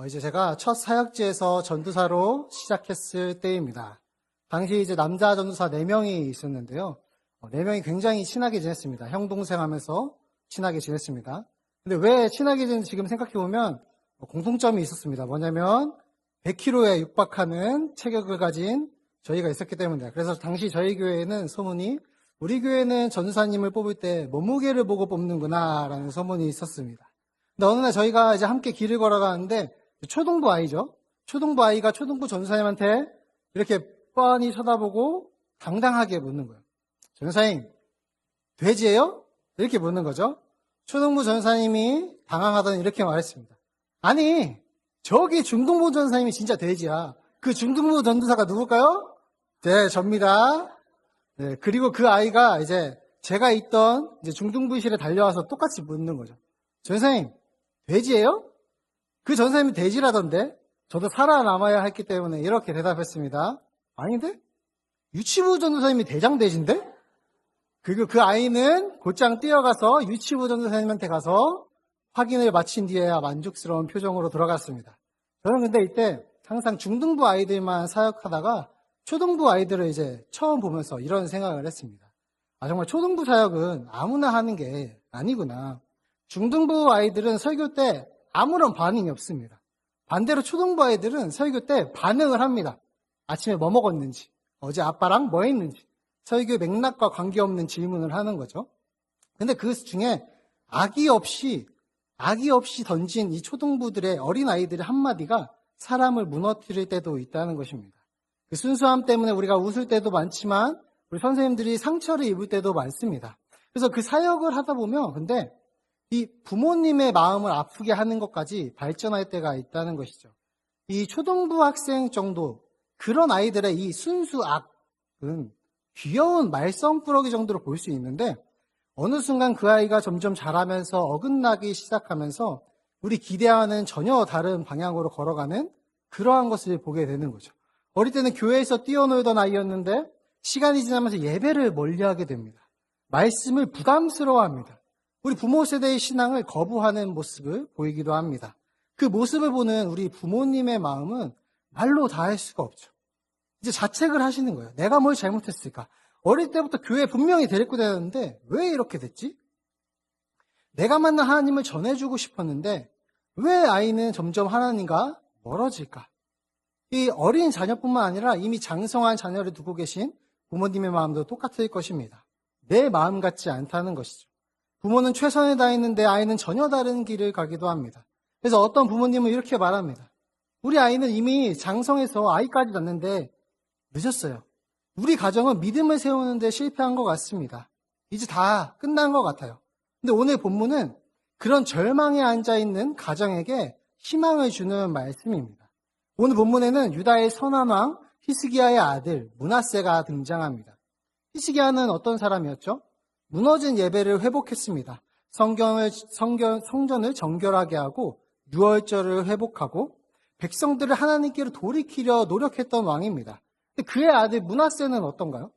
이제 제가 첫 사역지에서 전도사로 시작했을 때입니다. 당시 이제 남자 전도사 4명이 있었는데요. 4명이 굉장히 친하게 지냈습니다. 형, 동생 하면서 친하게 지냈습니다. 근데 왜 친하게 지냈는지 지금 생각해보면 공통점이 있었습니다. 뭐냐면 100kg에 육박하는 체격을 가진 저희가 있었기 때문입니다. 그래서 당시 저희 교회에는 소문이 우리 교회는 전도사님을 뽑을 때 몸무게를 보고 뽑는구나 라는 소문이 있었습니다. 근데 어느 날 저희가 이제 함께 길을 걸어가는데 초등부 아이죠. 초등부 아이가 초등부 전도사님한테 이렇게 뻔히 쳐다보고 당당하게 묻는 거예요. 전도사님, 돼지예요? 이렇게 묻는 거죠. 초등부 전도사님이 당황하더니 이렇게 말했습니다. 아니, 저기 중등부 전도사님이 진짜 돼지야. 그 중등부 전도사가 누굴까요? 네, 접니다. 네, 그리고 그 아이가 이제 제가 있던 이제 중등부실에 달려와서 똑같이 묻는 거죠. 전도사님, 돼지예요? 그 전사님이 돼지라던데 저도 살아남아야 했기 때문에 이렇게 대답했습니다. 아닌데? 유치부 전도사님이 대장돼지인데? 그리고 그 아이는 곧장 뛰어가서 유치부 전도사님한테 가서 확인을 마친 뒤에야 만족스러운 표정으로 돌아갔습니다. 저는 근데 이때 항상 중등부 아이들만 사역하다가 초등부 아이들을 이제 처음 보면서 이런 생각을 했습니다. 정말 초등부 사역은 아무나 하는 게 아니구나. 중등부 아이들은 설교 때 아무런 반응이 없습니다. 반대로 초등부 아이들은 설교 때 반응을 합니다. 아침에 뭐 먹었는지, 어제 아빠랑 뭐 했는지, 설교 맥락과 관계없는 질문을 하는 거죠. 근데 그 중에 악의 없이 던진 이 초등부들의 어린 아이들의 한마디가 사람을 무너뜨릴 때도 있다는 것입니다. 그 순수함 때문에 우리가 웃을 때도 많지만 우리 선생님들이 상처를 입을 때도 많습니다. 그래서 그 사역을 하다 보면 근데 이 부모님의 마음을 아프게 하는 것까지 발전할 때가 있다는 것이죠. 이 초등부 학생 정도 그런 아이들의 이 순수 악은 귀여운 말썽꾸러기 정도로 볼 수 있는데 어느 순간 그 아이가 점점 자라면서 어긋나기 시작하면서 우리 기대와는 전혀 다른 방향으로 걸어가는 그러한 것을 보게 되는 거죠. 어릴 때는 교회에서 뛰어놀던 아이였는데 시간이 지나면서 예배를 멀리하게 됩니다. 말씀을 부담스러워합니다. 우리 부모 세대의 신앙을 거부하는 모습을 보이기도 합니다. 그 모습을 보는 우리 부모님의 마음은 말로 다 할 수가 없죠. 이제 자책을 하시는 거예요. 내가 뭘 잘못했을까? 어릴 때부터 교회 분명히 데리고 다녔는데 왜 이렇게 됐지? 내가 만난 하나님을 전해주고 싶었는데 왜 아이는 점점 하나님과 멀어질까? 이 어린 자녀뿐만 아니라 이미 장성한 자녀를 두고 계신 부모님의 마음도 똑같을 것입니다. 내 마음 같지 않다는 것이죠. 부모는 최선을 다했는데 아이는 전혀 다른 길을 가기도 합니다. 그래서 어떤 부모님은 이렇게 말합니다. 우리 아이는 이미 장성해서 아이까지 낳는데 늦었어요. 우리 가정은 믿음을 세우는데 실패한 것 같습니다. 이제 다 끝난 것 같아요. 근데 오늘 본문은 그런 절망에 앉아있는 가정에게 희망을 주는 말씀입니다. 오늘 본문에는 유다의 선한 왕 히스기야의 아들 므낫세가 등장합니다. 히스기야는 어떤 사람이었죠? 무너진 예배를 회복했습니다. 성전을 정결하게 하고 유월절을 회복하고 백성들을 하나님께로 돌이키려 노력했던 왕입니다. 근데 그의 아들 므낫세는 어떤가요?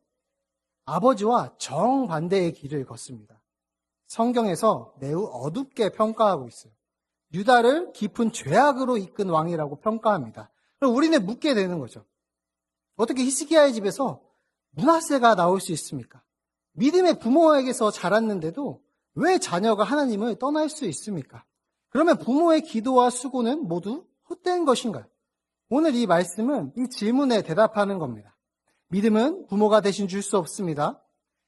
아버지와 정반대의 길을 걷습니다. 성경에서 매우 어둡게 평가하고 있어요. 유다를 깊은 죄악으로 이끈 왕이라고 평가합니다. 그럼 우리는 묻게 되는 거죠. 어떻게 히스기야의 집에서 므낫세가 나올 수 있습니까? 믿음의 부모에게서 자랐는데도 왜 자녀가 하나님을 떠날 수 있습니까? 그러면 부모의 기도와 수고는 모두 헛된 것인가요? 오늘 이 말씀은 이 질문에 대답하는 겁니다. 믿음은 부모가 대신 줄 수 없습니다.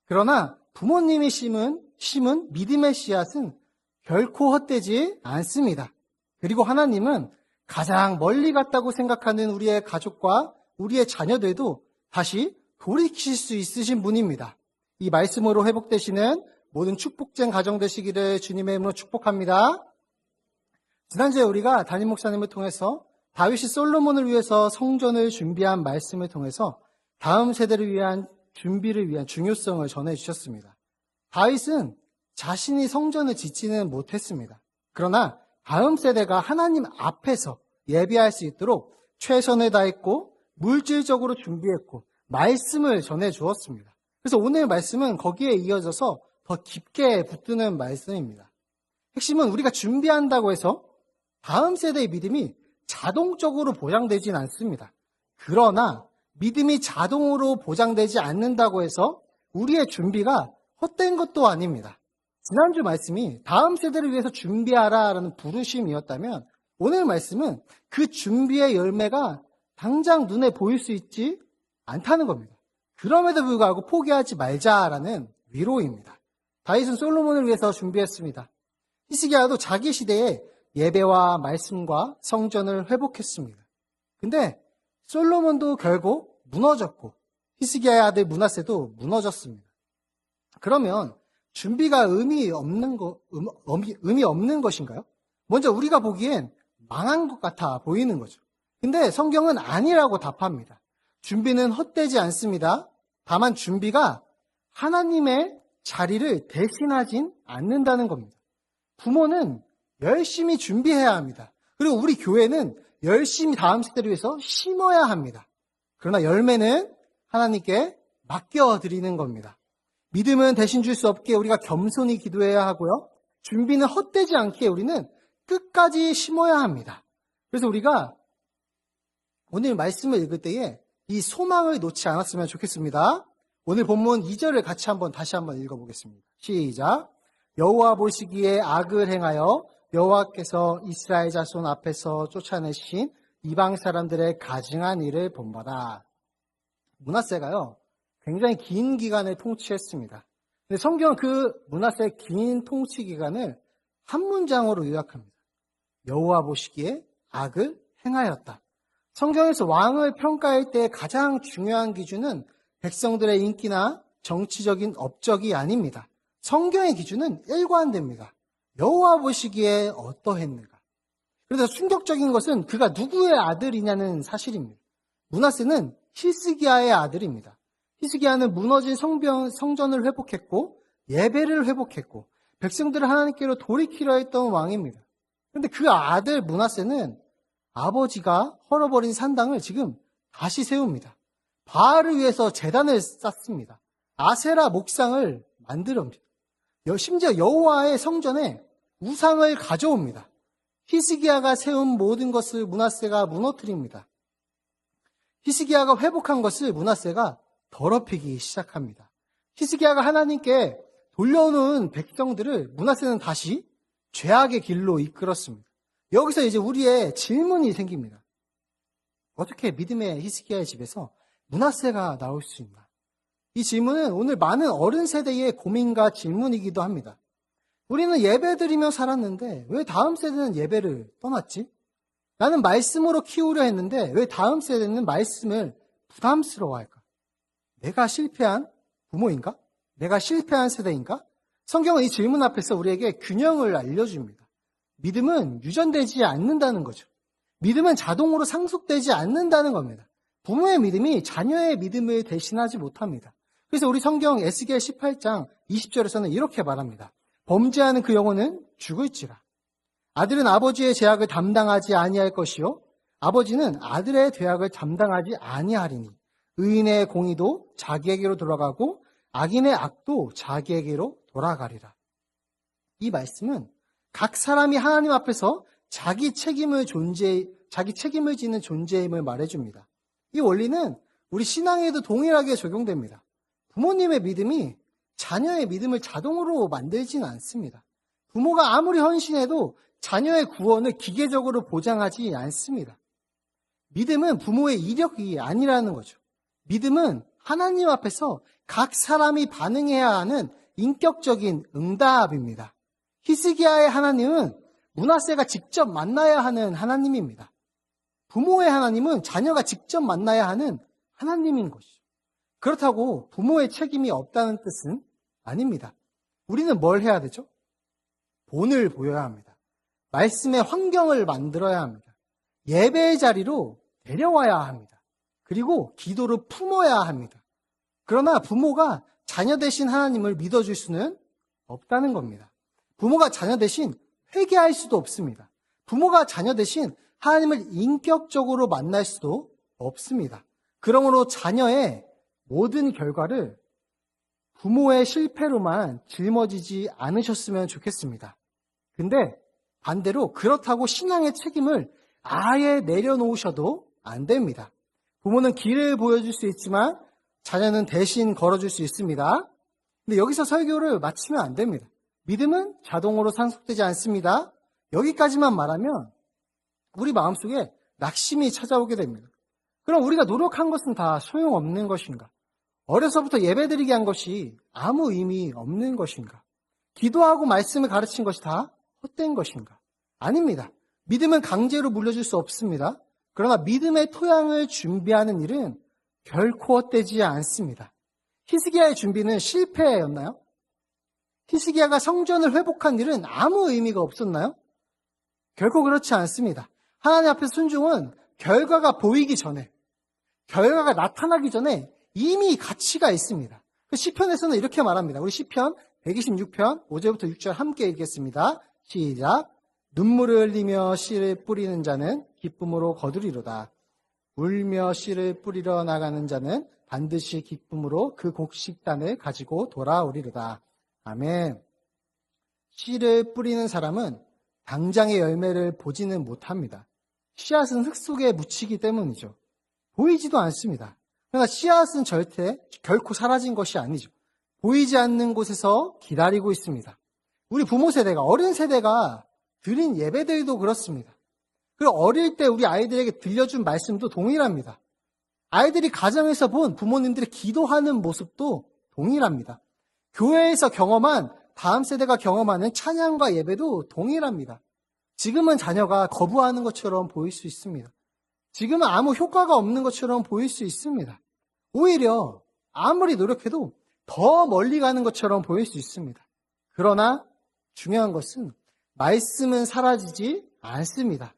그러나 부모님이 심은 믿음의 씨앗은 결코 헛되지 않습니다. 그리고 하나님은 가장 멀리 갔다고 생각하는 우리의 가족과 우리의 자녀들도 다시 돌이킬 수 있으신 분입니다. 이 말씀으로 회복되시는 모든 축복된 가정 되시기를 주님의 이름으로 축복합니다. 지난주에 우리가 담임 목사님을 통해서 다윗이 솔로몬을 위해서 성전을 준비한 말씀을 통해서 다음 세대를 위한 준비를 위한 중요성을 전해주셨습니다. 다윗은 자신이 성전을 짓지는 못했습니다. 그러나 다음 세대가 하나님 앞에서 예배할 수 있도록 최선을 다했고 물질적으로 준비했고 말씀을 전해주었습니다. 그래서 오늘 말씀은 거기에 이어져서 더 깊게 붙드는 말씀입니다. 핵심은 우리가 준비한다고 해서 다음 세대의 믿음이 자동적으로 보장되진 않습니다. 그러나 믿음이 자동으로 보장되지 않는다고 해서 우리의 준비가 헛된 것도 아닙니다. 지난주 말씀이 다음 세대를 위해서 준비하라라는 부르심이었다면 오늘 말씀은 그 준비의 열매가 당장 눈에 보일 수 있지 않다는 겁니다. 그럼에도 불구하고 포기하지 말자라는 위로입니다. 다윗은 솔로몬을 위해서 준비했습니다. 히스기야도 자기 시대에 예배와 말씀과 성전을 회복했습니다. 근데 솔로몬도 결국 무너졌고 히스기야의 아들 므낫세도 무너졌습니다. 그러면 준비가 의미 없는 것인가요? 먼저 우리가 보기엔 망한 것 같아 보이는 거죠. 근데 성경은 아니라고 답합니다. 준비는 헛되지 않습니다. 다만 준비가 하나님의 자리를 대신하진 않는다는 겁니다. 부모는 열심히 준비해야 합니다. 그리고 우리 교회는 열심히 다음 세대를 위해서 심어야 합니다. 그러나 열매는 하나님께 맡겨드리는 겁니다. 믿음은 대신 줄 수 없게 우리가 겸손히 기도해야 하고요. 준비는 헛되지 않게 우리는 끝까지 심어야 합니다. 그래서 우리가 오늘 말씀을 읽을 때에 이 소망을 놓지 않았으면 좋겠습니다. 오늘 본문 2절을 같이 다시 한번 읽어보겠습니다. 시작. 여호와 보시기에 악을 행하여 여호와께서 이스라엘 자손 앞에서 쫓아내신 이방 사람들의 가증한 일을 본받아. 므낫세가요, 굉장히 긴 기간을 통치했습니다. 근데 성경은 그 므낫세의 긴 통치 기간을 한 문장으로 요약합니다. 여호와 보시기에 악을 행하였다. 성경에서 왕을 평가할 때 가장 중요한 기준은 백성들의 인기나 정치적인 업적이 아닙니다. 성경의 기준은 일관됩니다. 여호와 보시기에 어떠했는가. 그래서 충격적인 것은 그가 누구의 아들이냐는 사실입니다. 므낫세는 히스기야의 아들입니다. 히스기야는 무너진 성전을 회복했고 예배를 회복했고 백성들을 하나님께로 돌이키려 했던 왕입니다. 그런데 그 아들 므낫세는 아버지가 헐어버린 산당을 지금 다시 세웁니다. 바알을 위해서 제단을 쌓습니다. 아세라 목상을 만들어옵니다. 심지어 여호와의 성전에 우상을 가져옵니다. 히스기야가 세운 모든 것을 므낫세가 무너뜨립니다. 히스기야가 회복한 것을 므낫세가 더럽히기 시작합니다. 히스기야가 하나님께 돌려오는 백성들을 므낫세는 다시 죄악의 길로 이끌었습니다. 여기서 이제 우리의 질문이 생깁니다. 어떻게 믿음의 히스기야의 집에서 므낫세가 나올 수 있나? 이 질문은 오늘 많은 어른 세대의 고민과 질문이기도 합니다. 우리는 예배드리며 살았는데 왜 다음 세대는 예배를 떠났지? 나는 말씀으로 키우려 했는데 왜 다음 세대는 말씀을 부담스러워할까? 내가 실패한 부모인가? 내가 실패한 세대인가? 성경은 이 질문 앞에서 우리에게 균형을 알려줍니다. 믿음은 유전되지 않는다는 거죠. 믿음은 자동으로 상속되지 않는다는 겁니다. 부모의 믿음이 자녀의 믿음을 대신하지 못합니다. 그래서 우리 성경 에스겔 18장 20절에서는 이렇게 말합니다. 범죄하는 그 영혼은 죽을지라. 아들은 아버지의 죄악을 담당하지 아니할 것이요 아버지는 아들의 죄악을 담당하지 아니하리니 의인의 공의도 자기에게로 돌아가고 악인의 악도 자기에게로 돌아가리라. 이 말씀은 각 사람이 하나님 앞에서 자기 책임을 지는 존재임을 말해줍니다. 이 원리는 우리 신앙에도 동일하게 적용됩니다. 부모님의 믿음이 자녀의 믿음을 자동으로 만들지는 않습니다. 부모가 아무리 헌신해도 자녀의 구원을 기계적으로 보장하지 않습니다. 믿음은 부모의 이력이 아니라는 거죠. 믿음은 하나님 앞에서 각 사람이 반응해야 하는 인격적인 응답입니다. 히스기야의 하나님은 므낫세가 직접 만나야 하는 하나님입니다. 부모의 하나님은 자녀가 직접 만나야 하는 하나님인 것이죠. 그렇다고 부모의 책임이 없다는 뜻은 아닙니다. 우리는 뭘 해야 되죠? 본을 보여야 합니다. 말씀의 환경을 만들어야 합니다. 예배의 자리로 데려와야 합니다. 그리고 기도로 품어야 합니다. 그러나 부모가 자녀 대신 하나님을 믿어줄 수는 없다는 겁니다. 부모가 자녀 대신 회개할 수도 없습니다. 부모가 자녀 대신 하나님을 인격적으로 만날 수도 없습니다. 그러므로 자녀의 모든 결과를 부모의 실패로만 짊어지지 않으셨으면 좋겠습니다. 근데 반대로 그렇다고 신앙의 책임을 아예 내려놓으셔도 안 됩니다. 부모는 길을 보여줄 수 있지만 자녀는 대신 걸어줄 수 있습니다. 근데 여기서 설교를 마치면 안 됩니다. 믿음은 자동으로 상속되지 않습니다. 여기까지만 말하면 우리 마음속에 낙심이 찾아오게 됩니다. 그럼 우리가 노력한 것은 다 소용없는 것인가? 어려서부터 예배드리게 한 것이 아무 의미 없는 것인가? 기도하고 말씀을 가르친 것이 다 헛된 것인가? 아닙니다. 믿음은 강제로 물려줄 수 없습니다. 그러나 믿음의 토양을 준비하는 일은 결코 헛되지 않습니다. 히스기야의 준비는 실패였나요? 히스기야가 성전을 회복한 일은 아무 의미가 없었나요? 결코 그렇지 않습니다. 하나님 앞에 순종은 결과가 보이기 전에, 결과가 나타나기 전에 이미 가치가 있습니다. 그 시편에서는 이렇게 말합니다. 우리 시편 126편 5절부터 6절 함께 읽겠습니다. 시작. 눈물을 흘리며 씨를 뿌리는 자는 기쁨으로 거두리로다. 울며 씨를 뿌리러 나가는 자는 반드시 기쁨으로 그 곡식단을 가지고 돌아오리로다. 아멘. 씨를 뿌리는 사람은 당장의 열매를 보지는 못합니다. 씨앗은 흙 속에 묻히기 때문이죠. 보이지도 않습니다. 그러나 씨앗은 결코 사라진 것이 아니죠. 보이지 않는 곳에서 기다리고 있습니다. 우리 부모 세대가, 어른 세대가 드린 예배들도 그렇습니다. 그리고 어릴 때 우리 아이들에게 들려준 말씀도 동일합니다. 아이들이 가정에서 본 부모님들이 기도하는 모습도 동일합니다. 교회에서 경험한 다음 세대가 경험하는 찬양과 예배도 동일합니다. 지금은 자녀가 거부하는 것처럼 보일 수 있습니다. 지금은 아무 효과가 없는 것처럼 보일 수 있습니다. 오히려 아무리 노력해도 더 멀리 가는 것처럼 보일 수 있습니다. 그러나 중요한 것은 말씀은 사라지지 않습니다.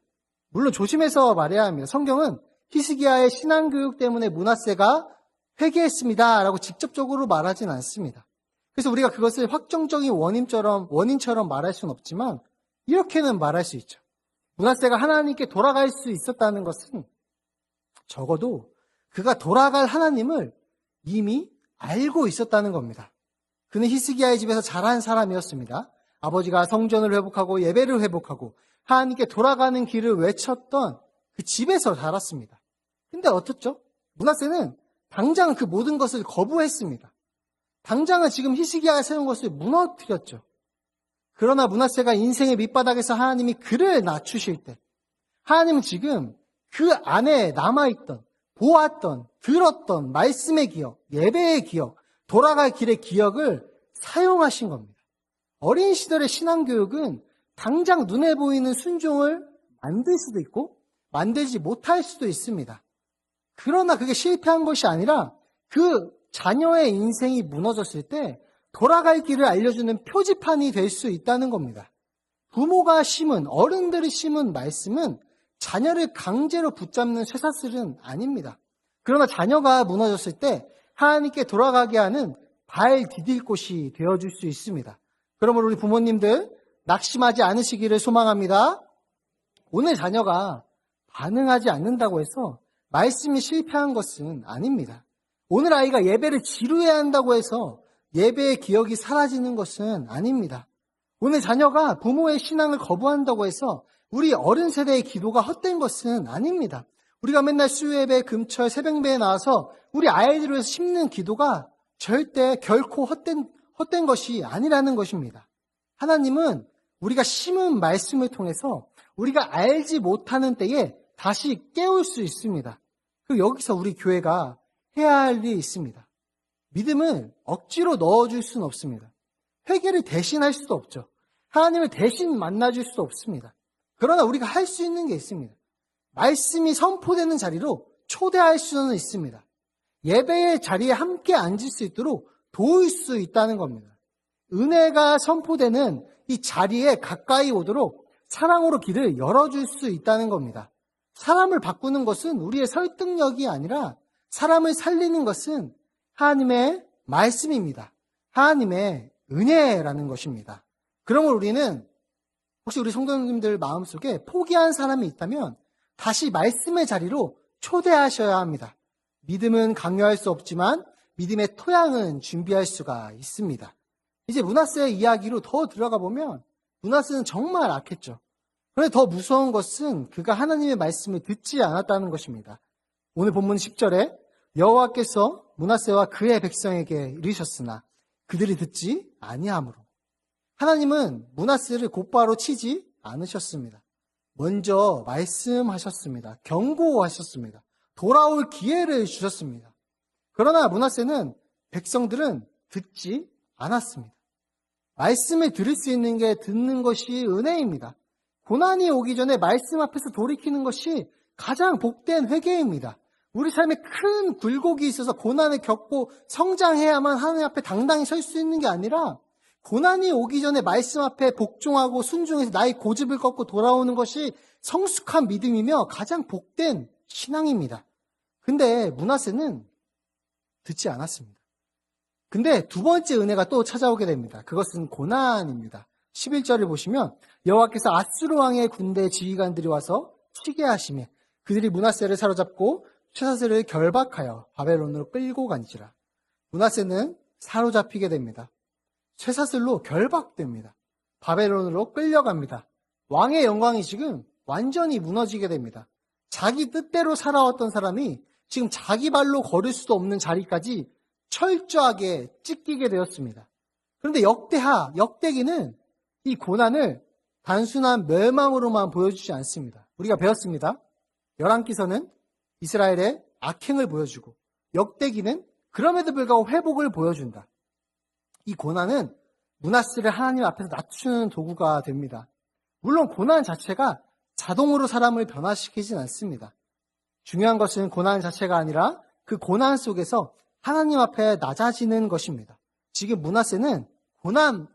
물론 조심해서 말해야 합니다. 성경은 히스기야의 신앙교육 때문에 므낫세가 회개했습니다 라고 직접적으로 말하진 않습니다. 그래서 우리가 그것을 확정적인 원인처럼 말할 수는 없지만 이렇게는 말할 수 있죠. 므낫세가 하나님께 돌아갈 수 있었다는 것은 적어도 그가 돌아갈 하나님을 이미 알고 있었다는 겁니다. 그는 히스기야의 집에서 자란 사람이었습니다. 아버지가 성전을 회복하고 예배를 회복하고 하나님께 돌아가는 길을 외쳤던 그 집에서 자랐습니다. 근데 어떻죠? 므낫세는 당장 그 모든 것을 거부했습니다. 당장은 지금 히스기야가 세운 것을 무너뜨렸죠. 그러나 므낫세가 인생의 밑바닥에서 하나님이 그를 낮추실 때 하나님은 지금 그 안에 남아있던, 보았던, 들었던 말씀의 기억, 예배의 기억, 돌아갈 길의 기억을 사용하신 겁니다. 어린 시절의 신앙교육은 당장 눈에 보이는 순종을 만들 수도 있고 만들지 못할 수도 있습니다. 그러나 그게 실패한 것이 아니라 그 자녀의 인생이 무너졌을 때 돌아갈 길을 알려주는 표지판이 될 수 있다는 겁니다. 부모가 심은, 어른들이 심은 말씀은 자녀를 강제로 붙잡는 쇠사슬은 아닙니다. 그러나 자녀가 무너졌을 때 하나님께 돌아가게 하는 발 디딜 곳이 되어줄 수 있습니다. 그러므로 우리 부모님들 낙심하지 않으시기를 소망합니다. 오늘 자녀가 반응하지 않는다고 해서 말씀이 실패한 것은 아닙니다. 오늘 아이가 예배를 지루해야 한다고 해서 예배의 기억이 사라지는 것은 아닙니다. 오늘 자녀가 부모의 신앙을 거부한다고 해서 우리 어른 세대의 기도가 헛된 것은 아닙니다. 우리가 맨날 수요예배, 금철, 새벽배에 나와서 우리 아이들을 위해서 심는 기도가 결코 헛된 것이 아니라는 것입니다. 하나님은 우리가 심은 말씀을 통해서 우리가 알지 못하는 때에 다시 깨울 수 있습니다. 그리고 여기서 우리 교회가 해야 할 일이 있습니다. 믿음을 억지로 넣어줄 수는 없습니다. 회개를 대신할 수도 없죠. 하나님을 대신 만나줄 수도 없습니다. 그러나 우리가 할 수 있는 게 있습니다. 말씀이 선포되는 자리로 초대할 수는 있습니다. 예배의 자리에 함께 앉을 수 있도록 도울 수 있다는 겁니다. 은혜가 선포되는 이 자리에 가까이 오도록 사랑으로 길을 열어줄 수 있다는 겁니다. 사람을 바꾸는 것은 우리의 설득력이 아니라 사람을 살리는 것은 하나님의 말씀입니다. 하나님의 은혜라는 것입니다. 그러면 우리는 혹시 우리 성도님들 마음속에 포기한 사람이 있다면 다시 말씀의 자리로 초대하셔야 합니다. 믿음은 강요할 수 없지만 믿음의 토양은 준비할 수가 있습니다. 이제 므낫세의 이야기로 더 들어가 보면 므낫세는 정말 악했죠. 그런데 더 무서운 것은 그가 하나님의 말씀을 듣지 않았다는 것입니다. 오늘 본문 10절에 여호와께서 므낫세와 그의 백성에게 이르셨으나 그들이 듣지 아니하므로. 하나님은 므낫세를 곧바로 치지 않으셨습니다. 먼저 말씀하셨습니다. 경고하셨습니다. 돌아올 기회를 주셨습니다. 그러나 므낫세는 백성들은 듣지 않았습니다. 말씀을 들을 수 있는 게 듣는 것이 은혜입니다. 고난이 오기 전에 말씀 앞에서 돌이키는 것이 가장 복된 회개입니다. 우리 삶에 큰 굴곡이 있어서 고난을 겪고 성장해야만 하나님 앞에 당당히 설 수 있는 게 아니라 고난이 오기 전에 말씀 앞에 복종하고 순종해서 나의 고집을 꺾고 돌아오는 것이 성숙한 믿음이며 가장 복된 신앙입니다. 근데 므낫세는 듣지 않았습니다. 근데 두 번째 은혜가 또 찾아오게 됩니다. 그것은 고난입니다. 11절을 보시면 여호와께서 아수르 왕의 군대 지휘관들이 와서 치게 하시며 그들이 므낫세를 사로잡고 쇠사슬을 결박하여 바벨론으로 끌고 간지라. 므낫세는 사로잡히게 됩니다. 쇠사슬로 결박됩니다. 바벨론으로 끌려갑니다. 왕의 영광이 지금 완전히 무너지게 됩니다. 자기 뜻대로 살아왔던 사람이 지금 자기 발로 걸을 수도 없는 자리까지 철저하게 찢기게 되었습니다. 그런데 역대기는 이 고난을 단순한 멸망으로만 보여주지 않습니다. 우리가 배웠습니다. 열왕기서는 이스라엘의 악행을 보여주고 역대기는 그럼에도 불구하고 회복을 보여준다. 이 고난은 므낫세를 하나님 앞에서 낮추는 도구가 됩니다. 물론 고난 자체가 자동으로 사람을 변화시키진 않습니다. 중요한 것은 고난 자체가 아니라 그 고난 속에서 하나님 앞에 낮아지는 것입니다. 지금 므낫세는 고난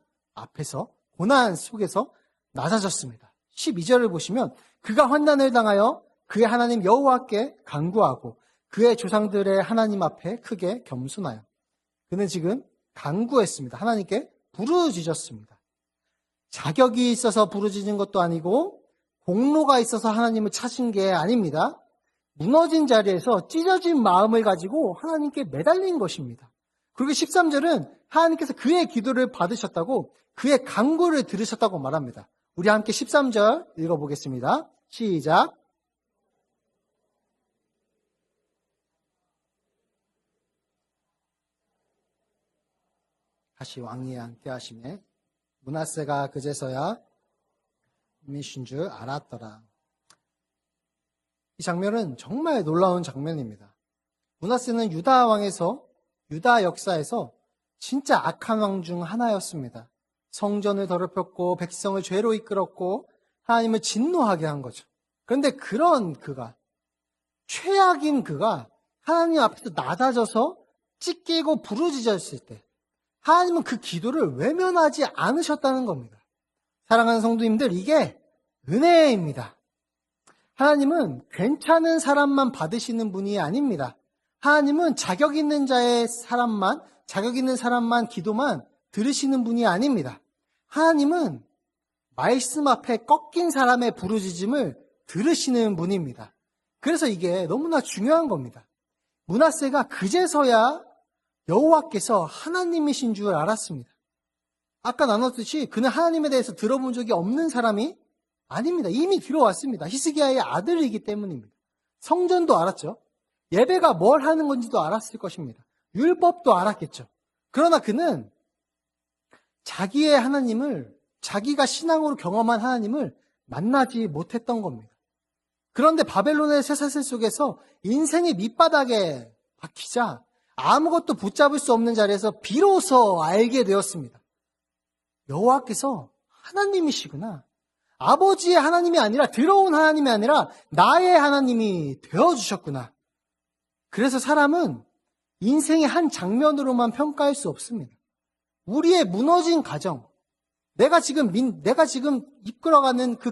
속에서 낮아졌습니다. 12절을 보시면 그가 환난을 당하여 그의 하나님 여호와께 간구하고 그의 조상들의 하나님 앞에 크게 겸손하여. 그는 지금 간구했습니다. 하나님께 부르짖었습니다. 자격이 있어서 부르짖은 것도 아니고 공로가 있어서 하나님을 찾은 게 아닙니다. 무너진 자리에서 찢어진 마음을 가지고 하나님께 매달린 것입니다. 그리고 13절은 하나님께서 그의 기도를 받으셨다고 그의 간구를 들으셨다고 말합니다. 우리 함께 13절 읽어보겠습니다. 시작. 다시 왕이 함께 하시매 므낫세가 그제서야 이신 줄 알았더라. 이 장면은 정말 놀라운 장면입니다. 므낫세는 유다 역사에서 진짜 악한 왕 중 하나였습니다. 성전을 더럽혔고 백성을 죄로 이끌었고 하나님을 진노하게 한 거죠. 그런데 그런 최악인 그가 하나님 앞에서 낮아져서 찢기고 부르짖었을 때 하나님은 그 기도를 외면하지 않으셨다는 겁니다. 사랑하는 성도님들, 이게 은혜입니다. 하나님은 괜찮은 사람만 받으시는 분이 아닙니다. 하나님은 자격 있는 사람만 기도만 들으시는 분이 아닙니다. 하나님은 말씀 앞에 꺾인 사람의 부르짖음을 들으시는 분입니다. 그래서 이게 너무나 중요한 겁니다. 므낫세가 그제서야 여호와께서 하나님이신 줄 알았습니다. 아까 나눴듯이 그는 하나님에 대해서 들어본 적이 없는 사람이 아닙니다. 이미 들어왔습니다. 히스기야의 아들이기 때문입니다. 성전도 알았죠. 예배가 뭘 하는 건지도 알았을 것입니다. 율법도 알았겠죠. 그러나 그는 자기의 하나님을, 자기가 신앙으로 경험한 하나님을 만나지 못했던 겁니다. 그런데 바벨론의 쇠사슬 속에서 인생의 밑바닥에 박히자 아무것도 붙잡을 수 없는 자리에서 비로소 알게 되었습니다. 여호와께서 하나님이시구나. 아버지의 하나님이 아니라, 들어온 하나님이 아니라 나의 하나님이 되어주셨구나. 그래서 사람은 인생의 한 장면으로만 평가할 수 없습니다. 우리의 무너진 가정, 내가 지금 이끌어가는 그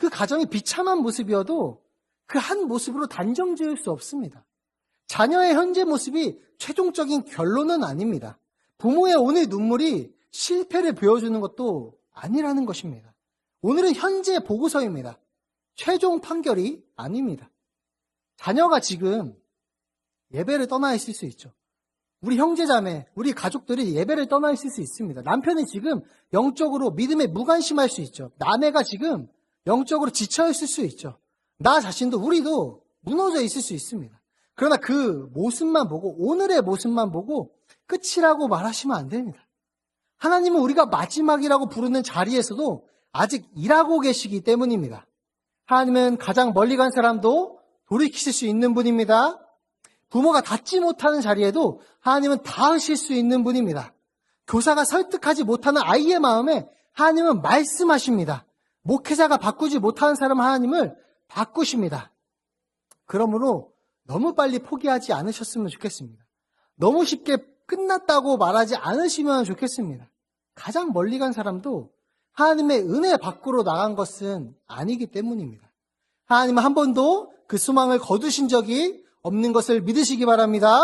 가정이 비참한 모습이어도 그 한 모습으로 단정 지을 수 없습니다. 자녀의 현재 모습이 최종적인 결론은 아닙니다. 부모의 오늘 눈물이 실패를 보여주는 것도 아니라는 것입니다. 오늘은 현재 보고서입니다. 최종 판결이 아닙니다. 자녀가 지금 예배를 떠나 있을 수 있죠. 우리 형제자매, 우리 가족들이 예배를 떠나 있을 수 있습니다. 남편이 지금 영적으로 믿음에 무관심할 수 있죠. 아내가 지금 영적으로 지쳐 있을 수 있죠. 나 자신도 우리도 무너져 있을 수 있습니다. 그러나 그 모습만 보고 오늘의 모습만 보고 끝이라고 말하시면 안 됩니다. 하나님은 우리가 마지막이라고 부르는 자리에서도 아직 일하고 계시기 때문입니다. 하나님은 가장 멀리 간 사람도 돌이키실 수 있는 분입니다. 부모가 닿지 못하는 자리에도 하나님은 닿으실 수 있는 분입니다. 교사가 설득하지 못하는 아이의 마음에 하나님은 말씀하십니다. 목회자가 바꾸지 못하는 사람 하나님을 바꾸십니다. 그러므로 너무 빨리 포기하지 않으셨으면 좋겠습니다. 너무 쉽게 끝났다고 말하지 않으시면 좋겠습니다. 가장 멀리 간 사람도 하나님의 은혜 밖으로 나간 것은 아니기 때문입니다. 하나님은 한 번도 그 소망을 거두신 적이 없는 것을 믿으시기 바랍니다.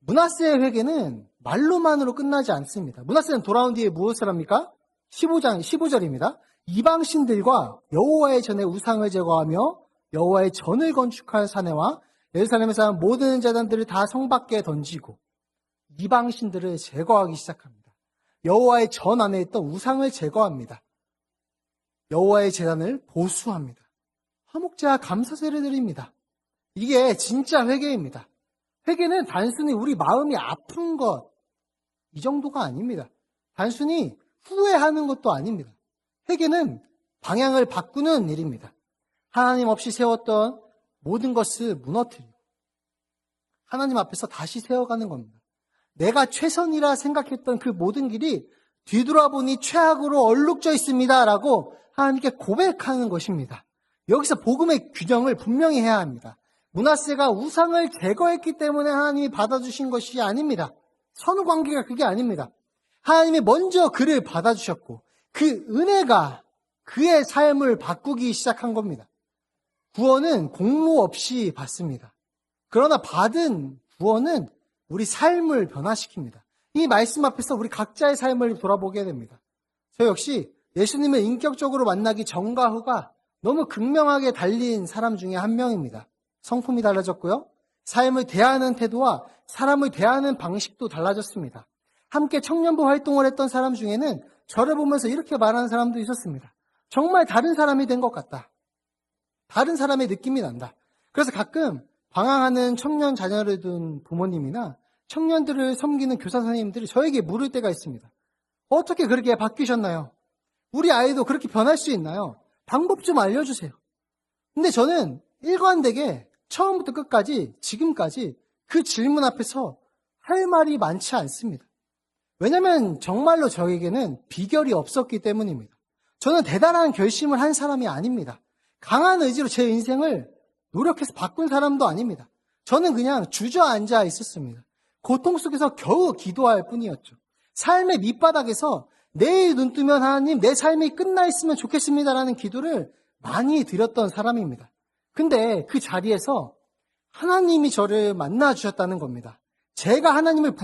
므낫세의 회개는 말로만으로 끝나지 않습니다. 므낫세는 돌아온 뒤에 무엇을 합니까? 15절입니다. 이방신들과 여호와의 전에 우상을 제거하며 여호와의 전을 건축할 사내와 예루살렘에서 한 모든 제단들을 다 성 밖에 던지고 이방신들을 제거하기 시작합니다. 여호와의 전 안에 있던 우상을 제거합니다. 여호와의 제단을 보수합니다. 화목제와 감사제를 드립니다. 이게 진짜 회개입니다. 회개는 단순히 우리 마음이 아픈 것, 이 정도가 아닙니다. 단순히 후회하는 것도 아닙니다. 회개는 방향을 바꾸는 일입니다. 하나님 없이 세웠던 모든 것을 무너뜨리고 하나님 앞에서 다시 세워가는 겁니다. 내가 최선이라 생각했던 그 모든 길이 뒤돌아보니 최악으로 얼룩져 있습니다 라고 하나님께 고백하는 것입니다. 여기서 복음의 균형을 분명히 해야 합니다. 므낫세가 우상을 제거했기 때문에 하나님이 받아주신 것이 아닙니다. 선후 관계가 그게 아닙니다. 하나님이 먼저 그를 받아주셨고 그 은혜가 그의 삶을 바꾸기 시작한 겁니다. 구원은 공로 없이 받습니다. 그러나 받은 구원은 우리 삶을 변화시킵니다. 이 말씀 앞에서 우리 각자의 삶을 돌아보게 됩니다. 저 역시 예수님을 인격적으로 만나기 전과 후가 너무 극명하게 달린 사람 중에 한 명입니다. 성품이 달라졌고요. 삶을 대하는 태도와 사람을 대하는 방식도 달라졌습니다. 함께 청년부 활동을 했던 사람 중에는 저를 보면서 이렇게 말하는 사람도 있었습니다. 정말 다른 사람이 된 것 같다. 다른 사람의 느낌이 난다. 그래서 가끔 방황하는 청년 자녀를 둔 부모님이나 청년들을 섬기는 교사 선생님들이 저에게 물을 때가 있습니다. 어떻게 그렇게 바뀌셨나요? 우리 아이도 그렇게 변할 수 있나요? 방법 좀 알려주세요. 근데 저는 일관되게 처음부터 끝까지 지금까지 그 질문 앞에서 할 말이 많지 않습니다. 왜냐하면 정말로 저에게는 비결이 없었기 때문입니다. 저는 대단한 결심을 한 사람이 아닙니다. 강한 의지로 제 인생을 노력해서 바꾼 사람도 아닙니다. 저는 그냥 주저앉아 있었습니다. 고통 속에서 겨우 기도할 뿐이었죠. 삶의 밑바닥에서 내일 눈 뜨면 하나님 내 삶이 끝나 있으면 좋겠습니다라는 기도를 많이 드렸던 사람입니다. 근데 그 자리에서 하나님이 저를 만나 주셨다는 겁니다. 제가 하나님을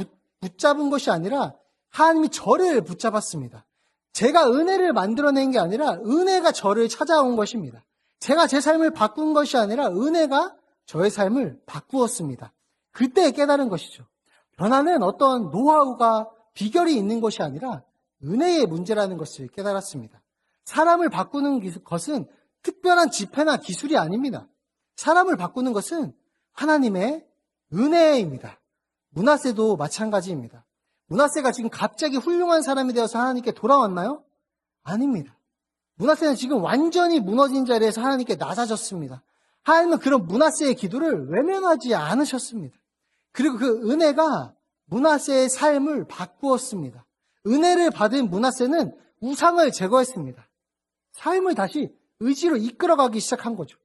붙잡은 것이 아니라 하나님이 저를 붙잡았습니다. 제가 은혜를 만들어낸 게 아니라 은혜가 저를 찾아온 것입니다. 제가 제 삶을 바꾼 것이 아니라 은혜가 저의 삶을 바꾸었습니다. 그때 깨달은 것이죠. 변화는 어떤 노하우가 비결이 있는 것이 아니라 은혜의 문제라는 것을 깨달았습니다. 사람을 바꾸는 것은 특별한 지혜나 기술이 아닙니다. 사람을 바꾸는 것은 하나님의 은혜입니다. 므낫세도 마찬가지입니다. 므낫세가 지금 갑자기 훌륭한 사람이 되어서 하나님께 돌아왔나요? 아닙니다. 므낫세는 지금 완전히 무너진 자리에서 하나님께 낮아졌습니다. 하나님은 그런 므낫세의 기도를 외면하지 않으셨습니다. 그리고 그 은혜가 므낫세의 삶을 바꾸었습니다. 은혜를 받은 므낫세는 우상을 제거했습니다. 삶을 다시 의지로 이끌어가기 시작한 거죠.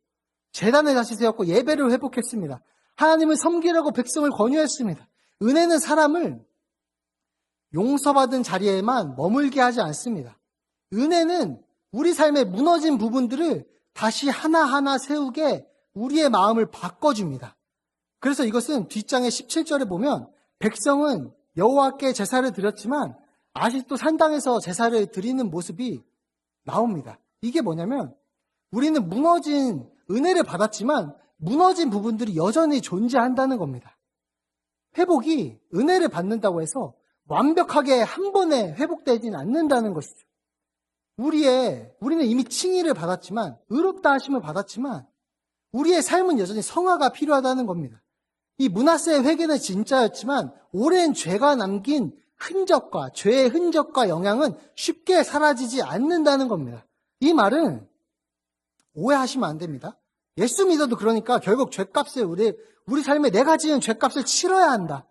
제단을 다시 세웠고 예배를 회복했습니다. 하나님을 섬기려고 백성을 권유했습니다. 은혜는 사람을 용서받은 자리에만 머물게 하지 않습니다. 은혜는 우리 삶의 무너진 부분들을 다시 하나하나 세우게 우리의 마음을 바꿔줍니다. 그래서 이것은 뒷장의 17절에 보면 백성은 여호와께 제사를 드렸지만 아직도 산당에서 제사를 드리는 모습이 나옵니다. 이게 뭐냐면 우리는 무너진 은혜를 받았지만 무너진 부분들이 여전히 존재한다는 겁니다. 회복이 은혜를 받는다고 해서 완벽하게 한 번에 회복되지는 않는다는 것이죠. 우리는 이미 칭의를 받았지만, 의롭다 하심을 받았지만, 우리의 삶은 여전히 성화가 필요하다는 겁니다. 이 므낫세의 회개는 진짜였지만, 오랜 죄가 남긴 흔적과, 죄의 흔적과 영향은 쉽게 사라지지 않는다는 겁니다. 이 말은 오해하시면 안 됩니다. 예수 믿어도 그러니까 결국 죄값을 우리 삶에 내가 지은 죄값을 치러야 한다.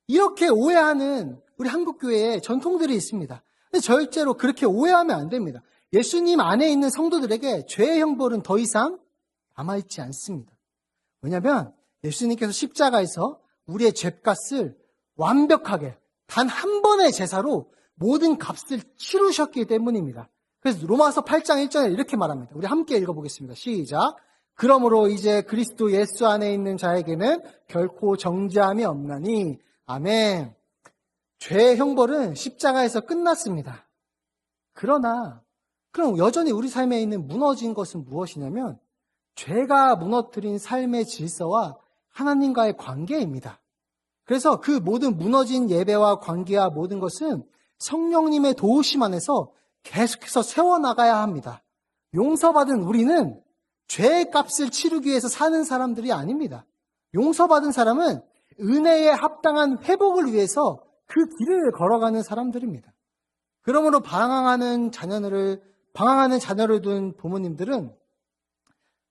이렇게 오해하는 우리 한국교회에 전통들이 있습니다. 근데 절대로 그렇게 오해하면 안 됩니다. 예수님 안에 있는 성도들에게 죄의 형벌은 더 이상 남아있지 않습니다. 왜냐하면 예수님께서 십자가에서 우리의 죄값을 완벽하게 단 한 번의 제사로 모든 값을 치르셨기 때문입니다. 그래서 로마서 8장 1절에 이렇게 말합니다. 우리 함께 읽어보겠습니다. 시작. 그러므로 이제 그리스도 예수 안에 있는 자에게는 결코 정죄함이 없나니. 아멘. 죄의 형벌은 십자가에서 끝났습니다. 그럼 여전히 우리 삶에 있는 무너진 것은 무엇이냐면 죄가 무너뜨린 삶의 질서와 하나님과의 관계입니다. 그래서 그 모든 무너진 예배와 관계와 모든 것은 성령님의 도우심 안에서 계속해서 세워나가야 합니다. 용서받은 우리는 죄의 값을 치르기 위해서 사는 사람들이 아닙니다. 용서받은 사람은 은혜에 합당한 회복을 위해서 그 길을 걸어가는 사람들입니다. 그러므로 방황하는 자녀를 둔 부모님들은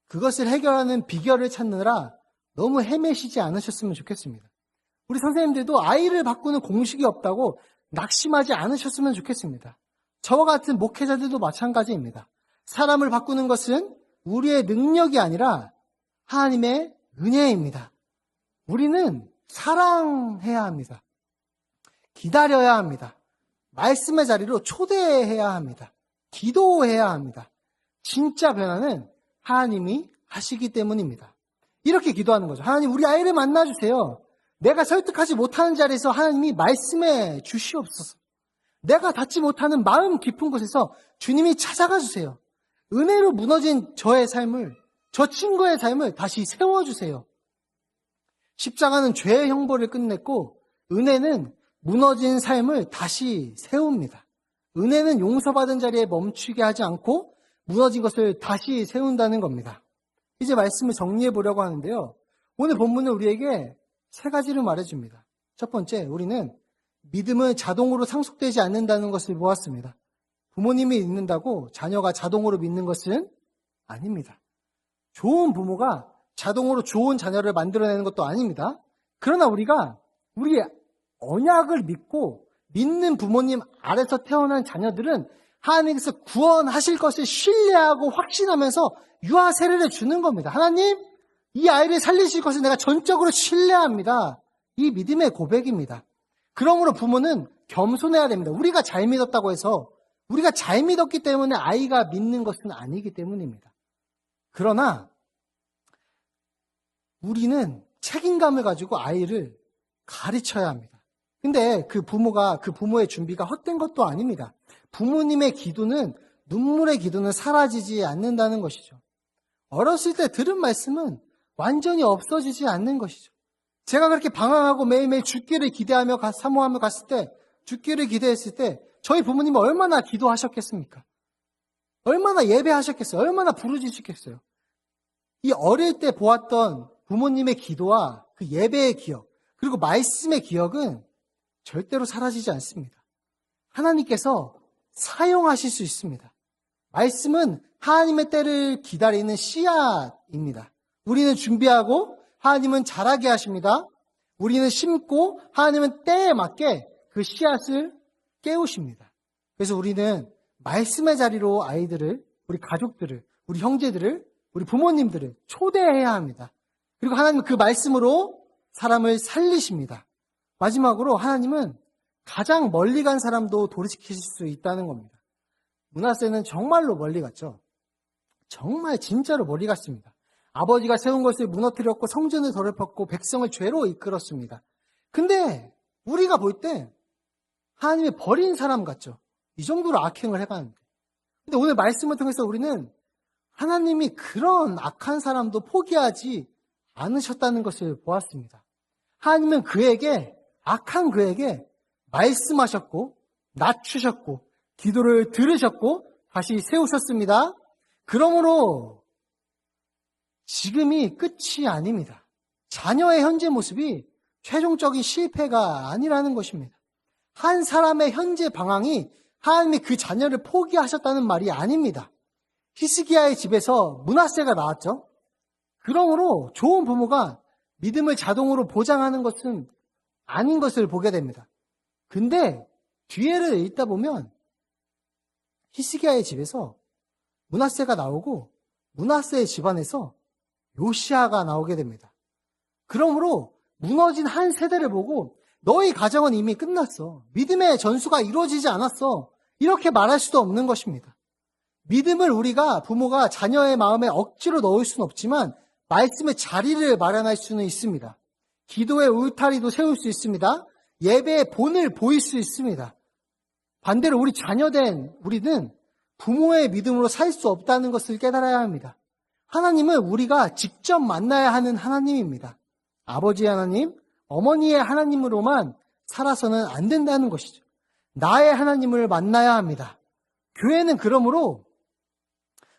그것을 해결하는 비결을 찾느라 너무 헤매시지 않으셨으면 좋겠습니다. 우리 선생님들도 아이를 바꾸는 공식이 없다고 낙심하지 않으셨으면 좋겠습니다. 저와 같은 목회자들도 마찬가지입니다. 사람을 바꾸는 것은 우리의 능력이 아니라 하나님의 은혜입니다. 우리는 사랑해야 합니다. 기다려야 합니다. 말씀의 자리로 초대해야 합니다. 기도해야 합니다. 진짜 변화는 하나님이 하시기 때문입니다. 이렇게 기도하는 거죠. 하나님, 우리 아이를 만나주세요. 내가 설득하지 못하는 자리에서 하나님이 말씀해 주시옵소서. 내가 닿지 못하는 마음 깊은 곳에서 주님이 찾아가 주세요. 은혜로 무너진 저의 삶을, 저 친구의 삶을 다시 세워주세요. 십자가는 죄의 형벌을 끝냈고 은혜는 무너진 삶을 다시 세웁니다. 은혜는 용서받은 자리에 멈추게 하지 않고 무너진 것을 다시 세운다는 겁니다. 이제 말씀을 정리해 보려고 하는데요. 오늘 본문은 우리에게 세 가지를 말해줍니다. 첫 번째, 우리는 믿음은 자동으로 상속되지 않는다는 것을 보았습니다. 부모님이 믿는다고 자녀가 자동으로 믿는 것은 아닙니다. 좋은 부모가 자동으로 좋은 자녀를 만들어내는 것도 아닙니다. 그러나 우리가 우리의 언약을 믿고 믿는 부모님 아래서 태어난 자녀들은 하나님께서 구원하실 것을 신뢰하고 확신하면서 유아 세례를 주는 겁니다. 하나님, 이 아이를 살리실 것을 내가 전적으로 신뢰합니다. 이 믿음의 고백입니다. 그러므로 부모는 겸손해야 됩니다. 우리가 잘 믿었다고 해서 우리가 잘 믿었기 때문에 아이가 믿는 것은 아니기 때문입니다. 그러나 우리는 책임감을 가지고 아이를 가르쳐야 합니다. 근데 그 부모의 준비가 헛된 것도 아닙니다. 부모님의 기도는, 눈물의 기도는 사라지지 않는다는 것이죠. 어렸을 때 들은 말씀은 완전히 없어지지 않는 것이죠. 제가 그렇게 방황하고 매일매일 죽기를 기대하며 사모하며 갔을 때, 죽기를 기대했을 때 저희 부모님은 얼마나 기도하셨겠습니까? 얼마나 예배하셨겠어요? 얼마나 부르짖으셨겠어요? 이 어릴 때 보았던 부모님의 기도와 그 예배의 기억, 그리고 말씀의 기억은 절대로 사라지지 않습니다. 하나님께서 사용하실 수 있습니다. 말씀은 하나님의 때를 기다리는 씨앗입니다. 우리는 준비하고 하나님은 자라게 하십니다. 우리는 심고 하나님은 때에 맞게 그 씨앗을 깨우십니다. 그래서 우리는 말씀의 자리로 아이들을, 우리 가족들을, 우리 형제들을, 우리 부모님들을 초대해야 합니다. 그리고 하나님은 그 말씀으로 사람을 살리십니다. 마지막으로 하나님은 가장 멀리 간 사람도 돌이키실 수 있다는 겁니다. 므낫세는 정말로 멀리 갔죠. 정말 진짜로 멀리 갔습니다. 아버지가 세운 것을 무너뜨렸고 성전을 더럽혔고 백성을 죄로 이끌었습니다. 근데 우리가 볼 때 하나님이 버린 사람 같죠. 이 정도로 악행을 해가는데. 근데 오늘 말씀을 통해서 우리는 하나님이 그런 악한 사람도 포기하지 않으셨다는 것을 보았습니다. 하나님은 악한 그에게 말씀하셨고, 낮추셨고, 기도를 들으셨고, 다시 세우셨습니다. 그러므로 지금이 끝이 아닙니다. 자녀의 현재 모습이 최종적인 실패가 아니라는 것입니다. 한 사람의 현재 방황이 하나님이 그 자녀를 포기하셨다는 말이 아닙니다. 히스기야의 집에서 므낫세가 나왔죠. 그러므로 좋은 부모가 믿음을 자동으로 보장하는 것은 아닌 것을 보게 됩니다. 근데 뒤에를 읽다 보면 히스기야의 집에서 므낫세가 나오고 므낫세의 집안에서 요시야가 나오게 됩니다. 그러므로 무너진 한 세대를 보고 너희 가정은 이미 끝났어. 믿음의 전수가 이루어지지 않았어. 이렇게 말할 수도 없는 것입니다. 믿음을 우리가 부모가 자녀의 마음에 억지로 넣을 수는 없지만 말씀의 자리를 마련할 수는 있습니다. 기도의 울타리도 세울 수 있습니다. 예배의 본을 보일 수 있습니다. 반대로 우리 자녀된 우리는 부모의 믿음으로 살 수 없다는 것을 깨달아야 합니다. 하나님은 우리가 직접 만나야 하는 하나님입니다. 아버지의 하나님, 어머니의 하나님으로만 살아서는 안 된다는 것이죠. 나의 하나님을 만나야 합니다. 교회는 그러므로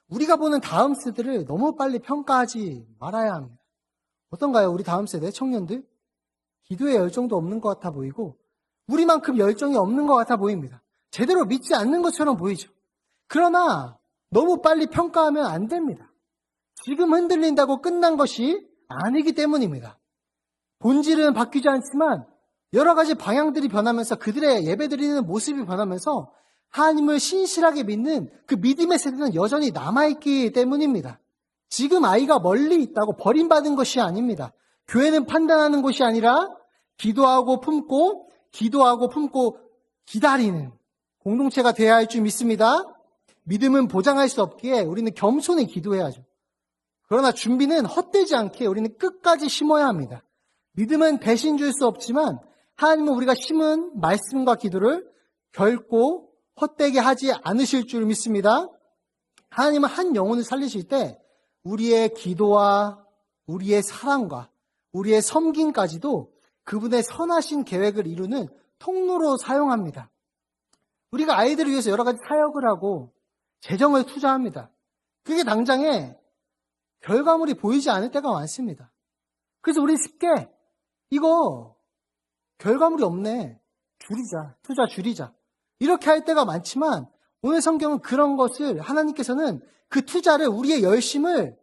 우리가 보는 다음 세대를 너무 빨리 평가하지 말아야 합니다. 어떤가요? 우리 다음 세대 청년들? 기도에 열정도 없는 것 같아 보이고 우리만큼 열정이 없는 것 같아 보입니다. 제대로 믿지 않는 것처럼 보이죠. 그러나 너무 빨리 평가하면 안 됩니다. 지금 흔들린다고 끝난 것이 아니기 때문입니다. 본질은 바뀌지 않지만 여러 가지 방향들이 변하면서 그들의 예배드리는 모습이 변하면서 하나님을 신실하게 믿는 그 믿음의 세대는 여전히 남아있기 때문입니다. 지금 아이가 멀리 있다고 버림받은 것이 아닙니다. 교회는 판단하는 곳이 아니라 기도하고 품고 기다리는 공동체가 되어야 할 줄 믿습니다. 믿음은 보장할 수 없기에 우리는 겸손히 기도해야죠. 그러나 준비는 헛되지 않게 우리는 끝까지 심어야 합니다. 믿음은 대신 줄 수 없지만 하나님은 우리가 심은 말씀과 기도를 결코 헛되게 하지 않으실 줄 믿습니다. 하나님은 한 영혼을 살리실 때 우리의 기도와 우리의 사랑과 우리의 섬김까지도 그분의 선하신 계획을 이루는 통로로 사용합니다. 우리가 아이들을 위해서 여러 가지 사역을 하고 재정을 투자합니다. 그게 당장에 결과물이 보이지 않을 때가 많습니다. 그래서 우리 쉽게 이거 결과물이 없네. 투자 줄이자. 이렇게 할 때가 많지만 오늘 성경은 그런 것을 하나님께서는 그 투자를 우리의 열심을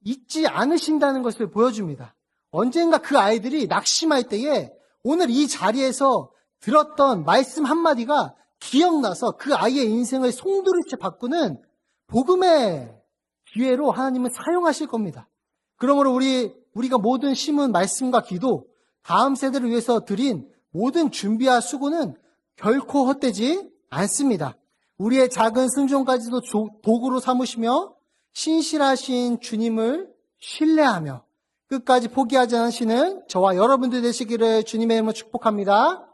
잊지 않으신다는 것을 보여줍니다. 언젠가 그 아이들이 낙심할 때에 오늘 이 자리에서 들었던 말씀 한마디가 기억나서 그 아이의 인생을 송두리째 바꾸는 복음의 기회로 하나님은 사용하실 겁니다. 그러므로 우리가 모든 심은 말씀과 기도, 다음 세대를 위해서 드린 모든 준비와 수고는 결코 헛되지 않습니다. 우리의 작은 순종까지도 도구로 삼으시며 신실하신 주님을 신뢰하며 끝까지 포기하지 않으시는 저와 여러분들 되시기를 주님의 이름으로 축복합니다.